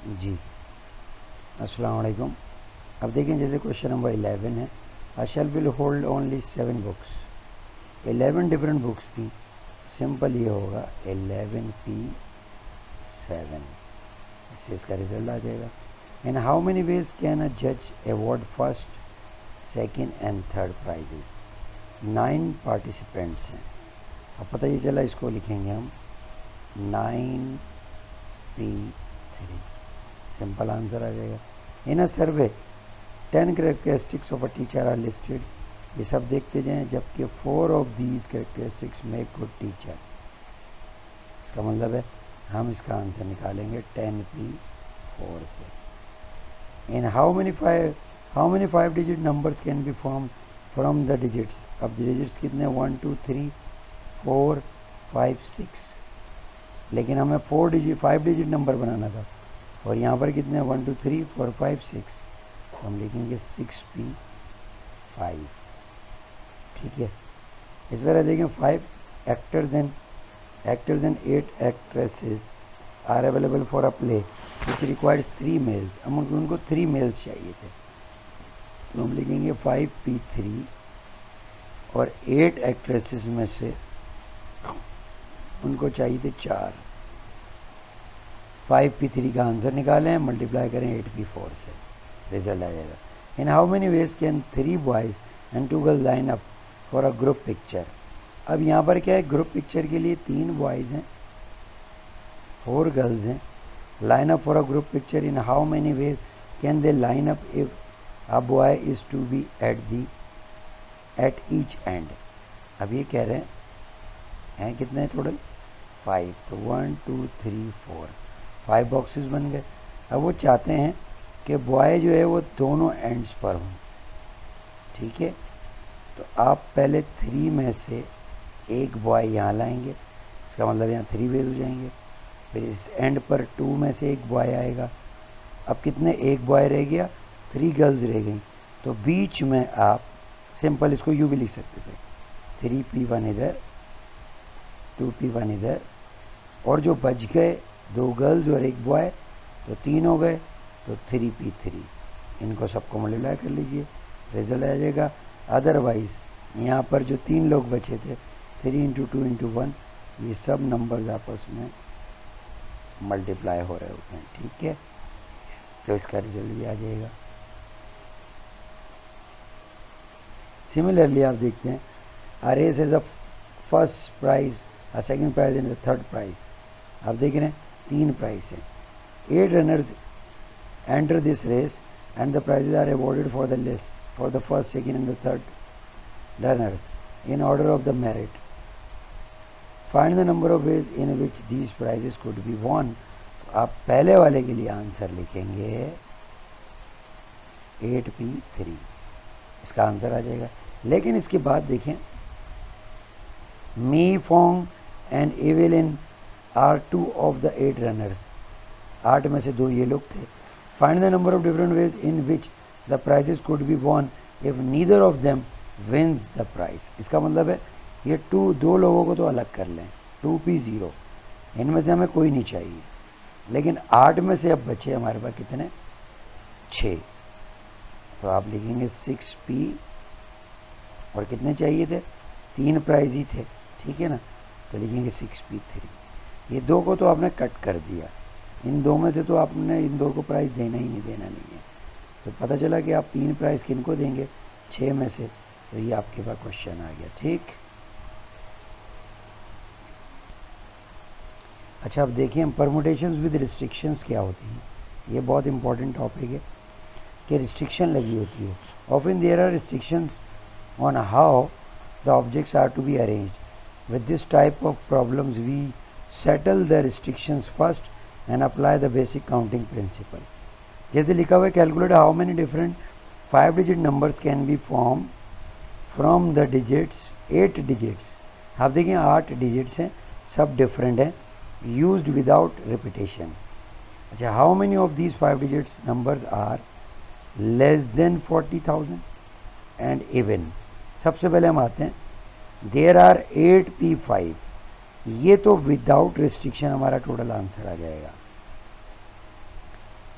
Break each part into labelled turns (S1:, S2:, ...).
S1: जी अस्सलाम वालेकुम। अब देखें जैसे क्वेश्चन नंबर 11 है, I shall will hold only 7 books, 11 different books थी। सिंपल ये होगा 11p7, इससे इसका रिजल्ट आ जाएगा। In how many ways can a जज award first second and third prizes. 9 participants हैं। अब पता ये चला, इसको लिखेंगे हम 9p3, सिंपल आंसर आ जाएगा। In a survey 10 characteristics of a teacher are listed. ये सब देखते जाएं, जबकि 4 of these characteristics make good teacher. इसका मतलब है हम इसका आंसर निकालेंगे 10p4 से। In how many 5 digit numbers can be form from the digits. अब डिजिट्स कितने 1 2 3 4 5 6, लेकिन हमें 5 डिजिट नंबर बनाना था, और यहाँ पर कितने 1 2 3 4 5 6, तो हम लिखेंगे 6p5। ठीक है, इस तरह देखें 5 actors and 8 actresses are available for a play which requires 3 males. हम उनको 3 मेल्स चाहिए थे, तो हम लिखेंगे 5p3, और 8 एक्ट्रेसेस में से उनको चाहिए थे 4। 5p3 का आंसर निकालें, मल्टीप्लाई करें 8p4 से, रिजल्ट आ जाएगा। In how many ways can 3 boys and 2 girls line up for a group picture. अब यहाँ पर क्या है, ग्रुप पिक्चर के लिए 3 बॉयज़ हैं 4 गर्ल्स हैं। Line up for a group picture, in how many ways can they line up if a boy is to be at each end. अब ये कह रहे हैं कितने टोटल 5, तो 1 2 3 4, 5 बॉक्सेस बन गए। अब वो चाहते हैं कि बॉय जो है वो दोनों एंड्स पर हों। ठीक है, तो आप पहले 3 में से एक बॉय यहाँ लाएंगे, इसका मतलब यहाँ 3 वेज हो जाएंगे। फिर इस एंड पर 2 में से एक बॉय आएगा। अब कितने, एक बॉय रह गया, 3 गर्ल्स रह गई, तो बीच में आप सिंपल इसको यूँ भी लिख सकते थे 3p1 इधर 2p1 इधर, और जो बच गए 2 गर्ल्स और एक बॉय, तो 3 हो गए, तो 3p3। इनको सबको मल्टीप्लाई कर लीजिए, रिजल्ट आ जाएगा। अदरवाइज यहाँ पर जो 3 लोग बचे थे 3 × 2 × 1, ये सब नंबर्स आपस में मल्टीप्लाई हो रहे होते हैं। ठीक है, तो इसका रिजल्ट भी आ जाएगा। सिमिलरली आप देखते हैं a race as a first prize, a second prize and third prize. आप देख रहे हैं 3 प्राइज हैं। 8 runners enter this race and the prizes are awarded for the list for the first second and the third runners in order of the merit. Find the number of ways in which these prizes could be won. तो आप पहले वाले के लिए answer लिखेंगे 8p3, इसका answer आ जाएगा। लेकिन इसके बाद देखें Mei Fong and Evelyn are 2 of the 8 runners. 8 में से 2 ये लोग थे। Find the number of different ways in which the prizes could be won if neither of them wins the prize. इसका मतलब है ये 2 लोगों को तो अलग कर लें, 2p0, इनमें से हमें कोई नहीं चाहिए। लेकिन 8 में से अब बचे हमारे पास कितने, 6, तो आप लिखेंगे 6p, और कितने चाहिए थे, 3 प्राइज ही थे। ठीक है ना, तो लिखेंगे 6p3। ये 2 को तो आपने कट कर दिया, इन 2 में से तो आपने इन 2 को प्राइज देना ही नहीं है। तो पता चला कि आप 3 प्राइज किन को देंगे, 6 में से, तो ये आपके पास क्वेश्चन आ गया। ठीक, अच्छा अब देखिए हम परमुटेशंस विद रिस्ट्रिक्शंस क्या होती हैं। ये बहुत इंपॉर्टेंट टॉपिक है कि रिस्ट्रिक्शन लगी होती है। Often there are restrictions on how the objects are to be arranged. With this type of problems we settle the restrictions first and apply the basic counting principle. जैसे लिखा हुआ है calculate how many different 5 digit numbers can be formed from the digits 8 digits. आप देखिए 8 digits हैं, सब different हैं, used without repetition. अच्छा, how many of these 5 digits numbers are less than 40,000 and even. सबसे पहले हम आते हैं देयर आर 8p5, ये तो विदाउट रिस्ट्रिक्शन हमारा टोटल आंसर आ जाएगा।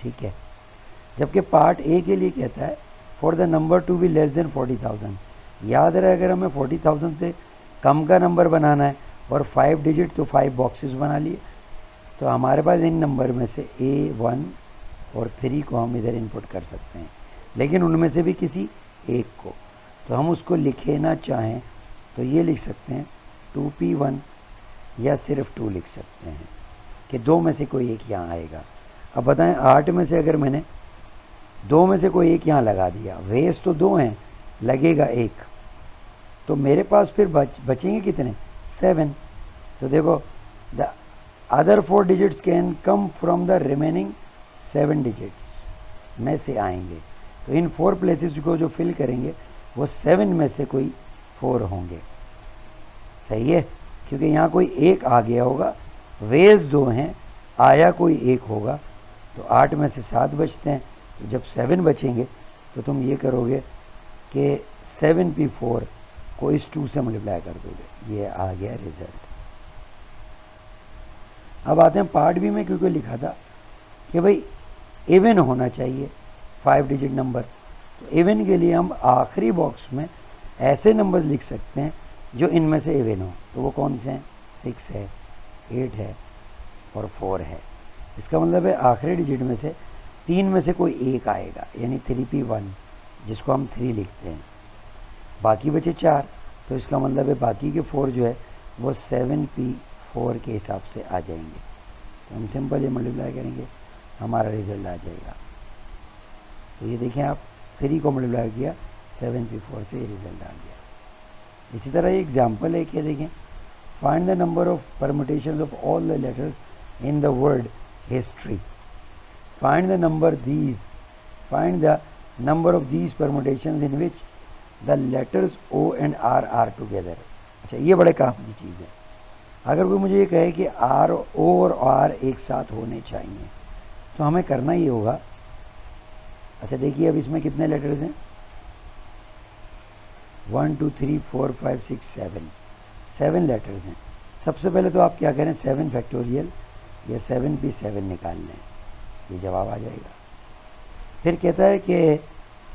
S1: ठीक है। जबकि पार्ट ए के लिए कहता है for the number to be less than 40,000। याद रहे अगर हमें 40,000 से कम का नंबर बनाना है और 5 डिजिट तो 5 बॉक्सेस बना लिए, तो हमारे पास इन नंबर में से A1 और 3 को हम इधर इनपुट कर सकते हैं, लेकिन उनमें से भी किसी एक को। तो हम उसको लिखना चाहें तो ये लिख सकते हैं 2P1 या सिर्फ 2 लिख सकते हैं कि 2 में से कोई एक यहाँ आएगा। अब बताएं 8 में से अगर मैंने 2 में से कोई एक यहाँ लगा दिया, वेस तो 2 हैं, लगेगा 1, तो मेरे पास फिर बचेंगे कितने 7। तो देखो the other 4 digits can come from the remaining 7 digits में से आएंगे। तो इन 4 प्लेसेस को जो फिल करेंगे वो 7 में से कोई 4 होंगे। सही है, क्योंकि यहाँ कोई एक आ गया होगा, वेज 2 हैं, आया कोई एक होगा, तो 8 में से 7 बचते हैं। तो जब 7 बचेंगे तो तुम ये करोगे कि 7P4 को इस 2 से मल्टीप्लाई कर दोगे। ये आ गया रिजल्ट। अब आते हैं पार्ट बी में, क्योंकि लिखा था कि भाई इवन होना चाहिए 5 डिजिट नंबर। तो इवन के लिए हम आखिरी बॉक्स में ऐसे नंबर लिख सकते हैं जो इनमें से इवन हो। तो वो कौन से हैं, 6 है, 8 है और 4 है। इसका मतलब है आखिरी डिजिट में से 3 में से कोई एक आएगा, यानी 3P1 जिसको हम 3 लिखते हैं। बाकी बचे 4, तो इसका मतलब है बाकी के 4 जो है वो 7P4 के हिसाब से आ जाएंगे। तो हम सिंपल ये मल्टीप्लाई करेंगे, हमारा रिजल्ट आ जाएगा। तो ये देखें आप, 3 को मल्टीप्लाई किया 7P4 से, ये रिजल्ट आ गया। इसी तरह ये एग्जाम्पल है कि देखें find the number of permutations of all the letters in the word history. Find the number of these permutations in which the letters O and R are together. अच्छा, ये बड़े काम की चीज़ है। अगर कोई मुझे ये कहे कि O और R एक साथ होने चाहिए, तो हमें करना ये होगा। अच्छा देखिए, अब इसमें कितने लेटर्स हैं, 1 2 3 4 5 6 7 लेटर्स हैं। सबसे पहले तो आप क्या करें, 7 फैक्टोरियल या 7P7 निकाल लें, ये जवाब आ जाएगा। फिर कहता है कि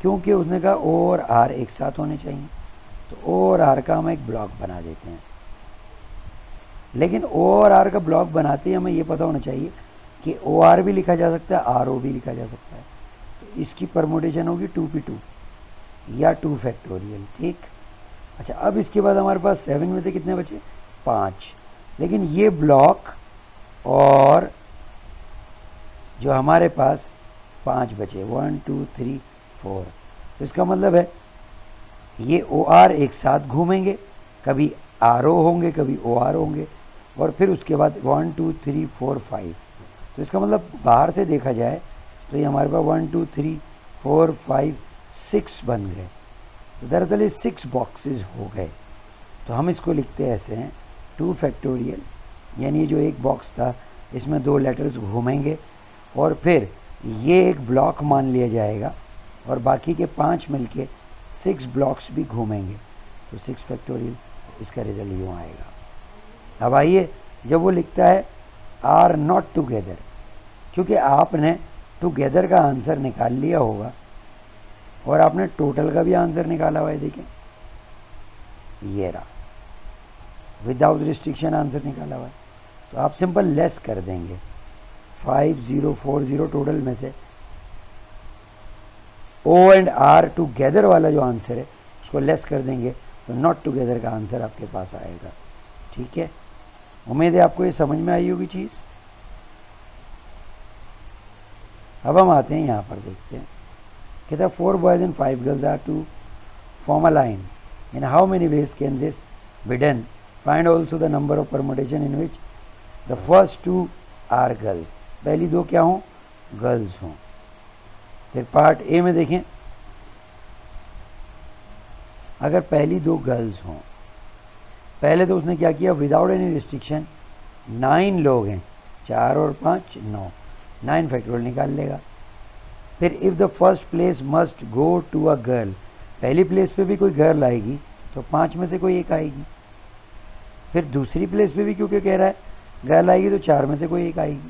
S1: क्योंकि उसने कहा O और R एक साथ होने चाहिए, तो O और R का हम एक ब्लॉक बना देते हैं। लेकिन O और R का ब्लॉक बनाते ही हमें ये पता होना चाहिए कि OR भी लिखा जा सकता है, RO भी लिखा जा सकता है। तो इसकी परमुटेशन होगी 2P2 या 2 फैक्टोरियल, ठीक। अच्छा, अब इसके बाद हमारे पास 7 में से कितने बचे, 5। लेकिन ये ब्लॉक और जो हमारे पास 5 बचे, 1 2 3 4, तो इसका मतलब है ये OR एक साथ घूमेंगे, कभी RO होंगे कभी OR होंगे, और फिर उसके बाद 1 2 3 4 5। तो इसका मतलब बाहर से देखा जाए तो ये हमारे पास 1 2 3 4 5 6 बन गए। तो दरअसल ये 6 बॉक्सेस हो गए। तो हम इसको लिखते ऐसे हैं 2 फैक्टोरियल, यानी जो एक बॉक्स था इसमें 2 लेटर्स घूमेंगे और फिर ये एक ब्लॉक मान लिया जाएगा और बाकी के 5 मिलके 6 ब्लॉक्स भी घूमेंगे। तो 6 फैक्टोरियल, इसका रिजल्ट यूँ आएगा। अब आइए, जब वो लिखता है आर नॉट टुगेदर, क्योंकि आपने टुगेदर का आंसर निकाल लिया होगा और आपने टोटल का भी आंसर निकाला हुआ है। देखें, ये रहा, विदाउट रिस्ट्रिक्शन आंसर निकाला हुआ है। तो आप सिंपल लेस कर देंगे, 5040 टोटल में से O एंड R टुगेदर वाला जो आंसर है उसको लेस कर देंगे, तो नॉट टुगेदर का आंसर आपके पास आएगा। ठीक है, उम्मीद है आपको ये समझ में आई होगी चीज़। अब हम आते हैं यहाँ पर, देखते हैं। कहता है 4 boys and 5 girls are to form a line, in how many ways can this be done, find also the number of permutation in which the first 2 are girls. पहली 2 क्या हों, गर्ल्स हों। फिर पार्ट ए में देखें, अगर पहली 2 girls हों, पहले तो उसने क्या किया, विदाउट एनी रिस्ट्रिक्शन 9 लोग हैं, 4 और 5 9 फैक्टोरियल निकाल लेगा। फिर if the first place must go to a girl, पहली प्लेस पे भी कोई गर्ल आएगी तो 5 में से कोई एक आएगी। फिर दूसरी प्लेस पे भी क्योंकि कह रहा है गर्ल आएगी तो 4 में से कोई एक आएगी।